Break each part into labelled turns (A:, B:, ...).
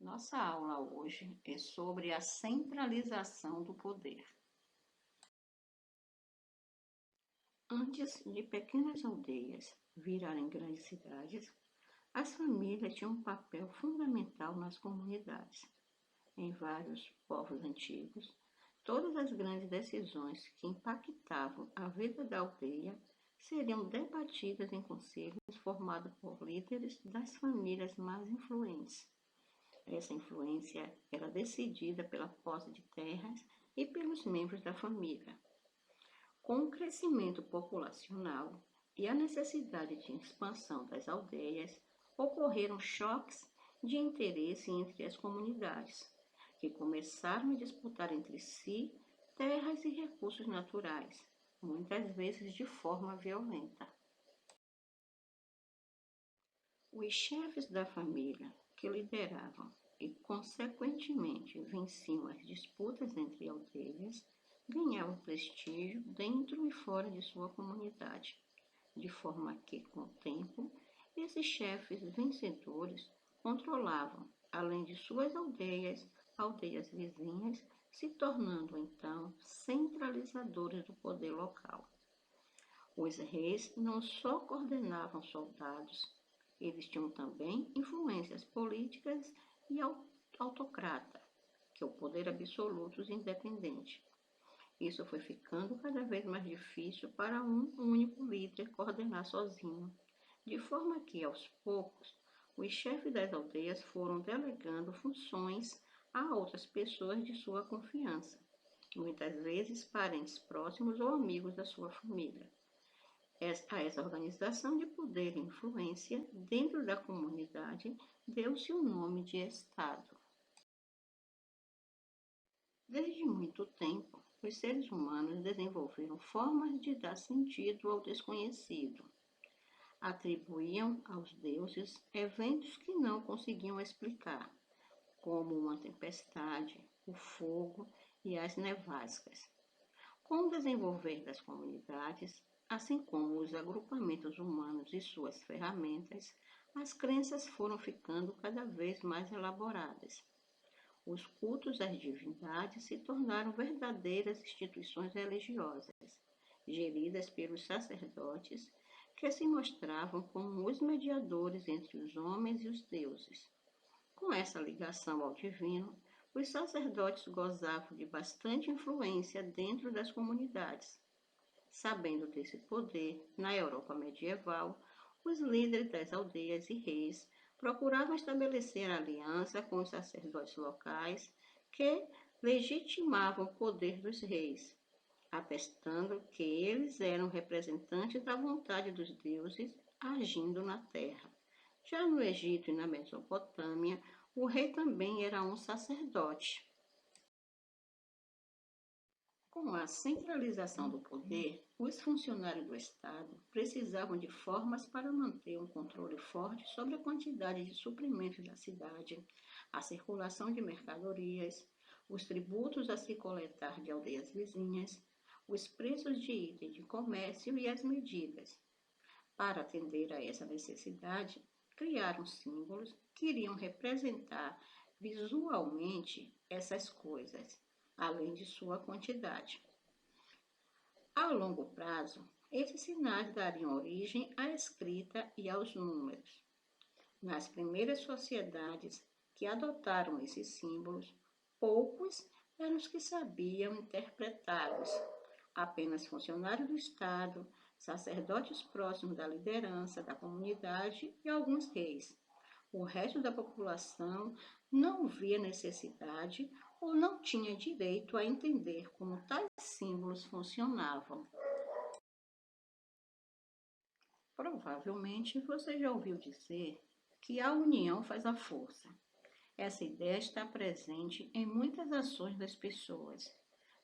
A: Nossa aula hoje é sobre a centralização do poder. Antes de pequenas aldeias virarem grandes cidades, as famílias tinham um papel fundamental nas comunidades. Em vários povos antigos, todas as grandes decisões que impactavam a vida da aldeia seriam debatidas em conselhos formados por líderes das famílias mais influentes. Essa influência era decidida pela posse de terras e pelos membros da família. Com o crescimento populacional e a necessidade de expansão das aldeias, ocorreram choques de interesse entre as comunidades, que começaram a disputar entre si terras e recursos naturais, muitas vezes de forma violenta. Os chefes da família, que lideravam e, consequentemente, venciam as disputas entre aldeias, ganhavam prestígio dentro e fora de sua comunidade, de forma que, com o tempo, esses chefes vencedores controlavam, além de suas aldeias, aldeias vizinhas, se tornando então centralizadores do poder local. Os reis não só coordenavam soldados, eles tinham também influências políticas e autocrata, que é o poder absoluto e independente. Isso foi ficando cada vez mais difícil para um único líder coordenar sozinho, de forma que, aos poucos, os chefes das aldeias foram delegando funções a outras pessoas de sua confiança, muitas vezes parentes próximos ou amigos da sua família. A essa organização de poder e influência dentro da comunidade deu-se o nome de Estado. Desde muito tempo, os seres humanos desenvolveram formas de dar sentido ao desconhecido. Atribuíam aos deuses eventos que não conseguiam explicar, como uma tempestade, o fogo e as nevascas. Com o desenvolver das comunidades, assim como os agrupamentos humanos e suas ferramentas, as crenças foram ficando cada vez mais elaboradas. Os cultos às divindades se tornaram verdadeiras instituições religiosas, geridas pelos sacerdotes, que se mostravam como os mediadores entre os homens e os deuses. Com essa ligação ao divino, os sacerdotes gozavam de bastante influência dentro das comunidades. Sabendo desse poder, na Europa medieval, os líderes das aldeias e reis procuravam estabelecer aliança com os sacerdotes locais que legitimavam o poder dos reis, atestando que eles eram representantes da vontade dos deuses agindo na terra. Já no Egito e na Mesopotâmia, o rei também era um sacerdote. Com a centralização do poder, os funcionários do Estado precisavam de formas para manter um controle forte sobre a quantidade de suprimentos da cidade, a circulação de mercadorias, os tributos a se coletar de aldeias vizinhas, os preços de itens de comércio e as medidas. Para atender a essa necessidade, criaram símbolos que iriam representar visualmente essas coisas, além de sua quantidade. A longo prazo, esses sinais dariam origem à escrita e aos números. Nas primeiras sociedades que adotaram esses símbolos, poucos eram os que sabiam interpretá-los. Apenas funcionários do Estado, sacerdotes próximos da liderança da comunidade e alguns reis. O resto da população não via necessidade ou não tinha direito a entender como tais símbolos funcionavam. Provavelmente você já ouviu dizer que a união faz a força. Essa ideia está presente em muitas ações das pessoas,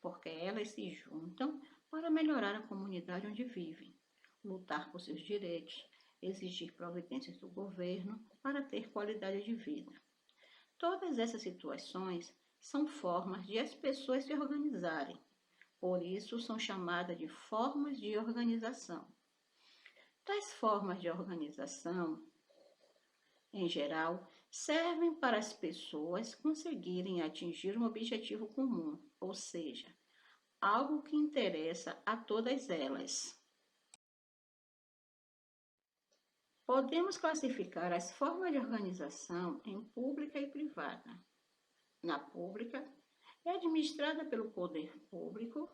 A: porque elas se juntam para melhorar a comunidade onde vivem, lutar por seus direitos, exigir providências do governo para ter qualidade de vida. Todas essas situações são formas de as pessoas se organizarem, por isso são chamadas de formas de organização. Tais formas de organização Em geral, servem para as pessoas conseguirem atingir um objetivo comum, ou seja, algo que interessa a todas elas. Podemos classificar as formas de organização em pública e privada. Na pública, é administrada pelo poder público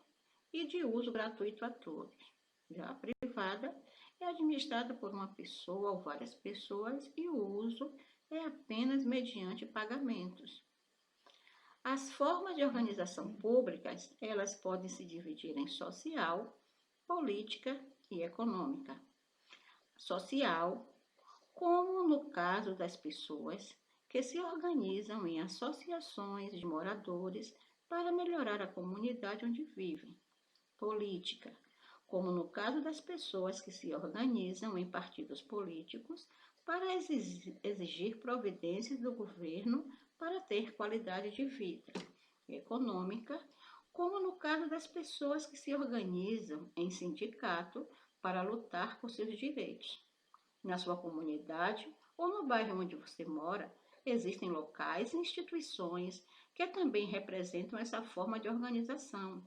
A: e de uso gratuito a todos. Já a privada é administrada por uma pessoa ou várias pessoas e o uso é apenas mediante pagamentos. As formas de organização públicas, elas podem se dividir em social, política e econômica. Social, como no caso das pessoas que se organizam em associações de moradores para melhorar a comunidade onde vivem. Política, como no caso das pessoas que se organizam em partidos políticos para exigir providências do governo para ter qualidade de vida. Econômica, como no caso das pessoas que se organizam em sindicato para lutar por seus direitos. Na sua comunidade ou no bairro onde você mora, existem locais e instituições que também representam essa forma de organização.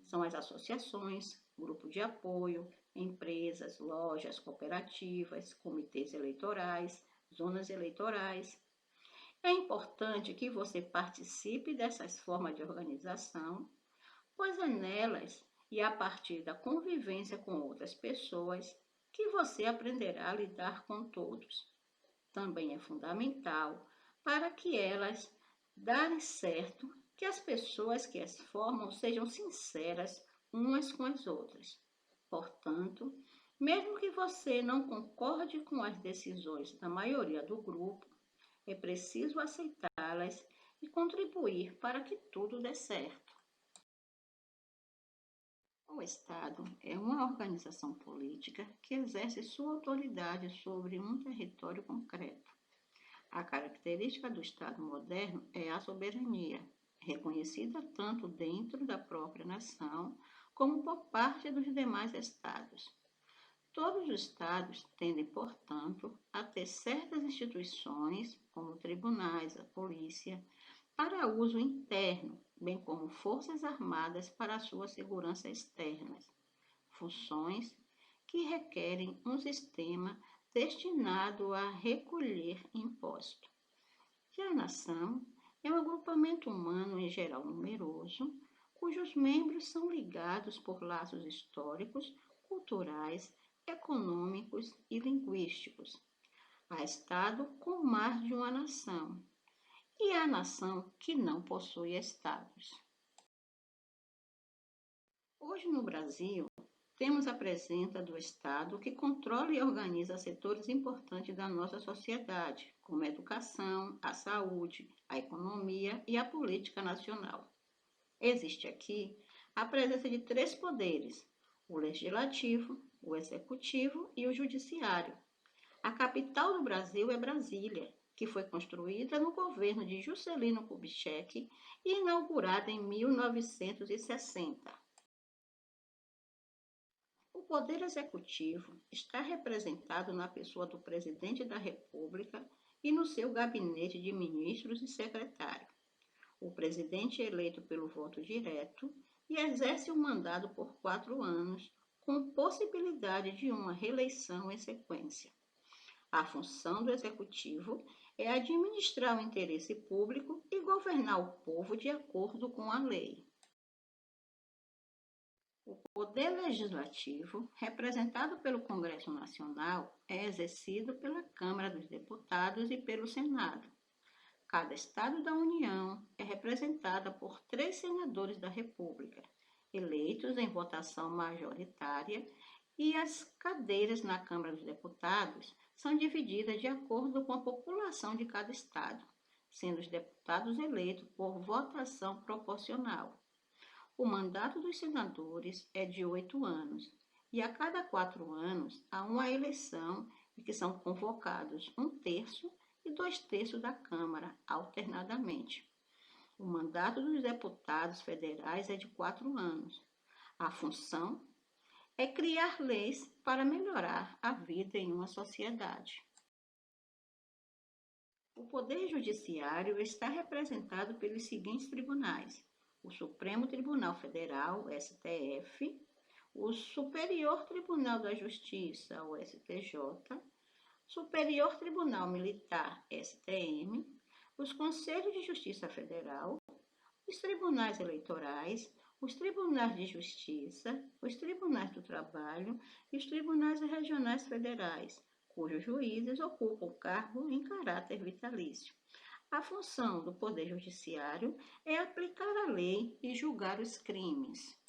A: São as associações, grupo de apoio, empresas, lojas, cooperativas, comitês eleitorais, zonas eleitorais. É importante que você participe dessas formas de organização, pois é nelas e a partir da convivência com outras pessoas que você aprenderá a lidar com todos. Também é fundamental para que elas darem certo que as pessoas que as formam sejam sinceras umas com as outras. Portanto, mesmo que você não concorde com as decisões da maioria do grupo, é preciso aceitá-las e contribuir para que tudo dê certo. O Estado é uma organização política que exerce sua autoridade sobre um território concreto. A característica do Estado moderno é a soberania, reconhecida tanto dentro da própria nação como por parte dos demais Estados. Todos os Estados tendem, portanto, a ter certas instituições, como tribunais, a polícia, para uso interno, bem como forças armadas para a sua segurança externa, funções que requerem um sistema destinado a recolher imposto. Já a nação é um agrupamento humano em geral numeroso, cujos membros são ligados por laços históricos, culturais, econômicos e linguísticos. Há Estado com mais de uma nação, e há nação que não possui estados. Hoje no Brasil, temos a presença do Estado que controla e organiza setores importantes da nossa sociedade, como a educação, a saúde, a economia e a política nacional. Existe aqui a presença de três poderes: o legislativo, o executivo e o judiciário. A capital do Brasil é Brasília, que foi construída no governo de Juscelino Kubitschek e inaugurada em 1960. O Poder Executivo está representado na pessoa do Presidente da República e no seu gabinete de ministros e secretários. O presidente é eleito pelo voto direto e exerce o mandato por 4 anos, com possibilidade de uma reeleição em sequência. A função do Executivo é administrar o interesse público e governar o povo de acordo com a lei. O Poder Legislativo, representado pelo Congresso Nacional, é exercido pela Câmara dos Deputados e pelo Senado. Cada Estado da União é representada por 3 senadores da República, eleitos em votação majoritária, e as cadeiras na Câmara dos Deputados são divididas de acordo com a população de cada Estado, sendo os deputados eleitos por votação proporcional. O mandato dos senadores é de 8 anos, e a cada 4 anos há uma eleição em que são convocados 1/3 e 2/3 da Câmara, alternadamente. O mandato dos deputados federais é de 4 anos. A função é criar leis para melhorar a vida em uma sociedade. O Poder Judiciário está representado pelos seguintes tribunais: o Supremo Tribunal Federal, STF, o Superior Tribunal da Justiça, o STJ, Superior Tribunal Militar, STM, os Conselhos de Justiça Federal, os tribunais eleitorais, os tribunais de justiça, os tribunais do trabalho e os tribunais regionais federais, cujos juízes ocupam cargo em caráter vitalício. A função do Poder Judiciário é aplicar a lei e julgar os crimes.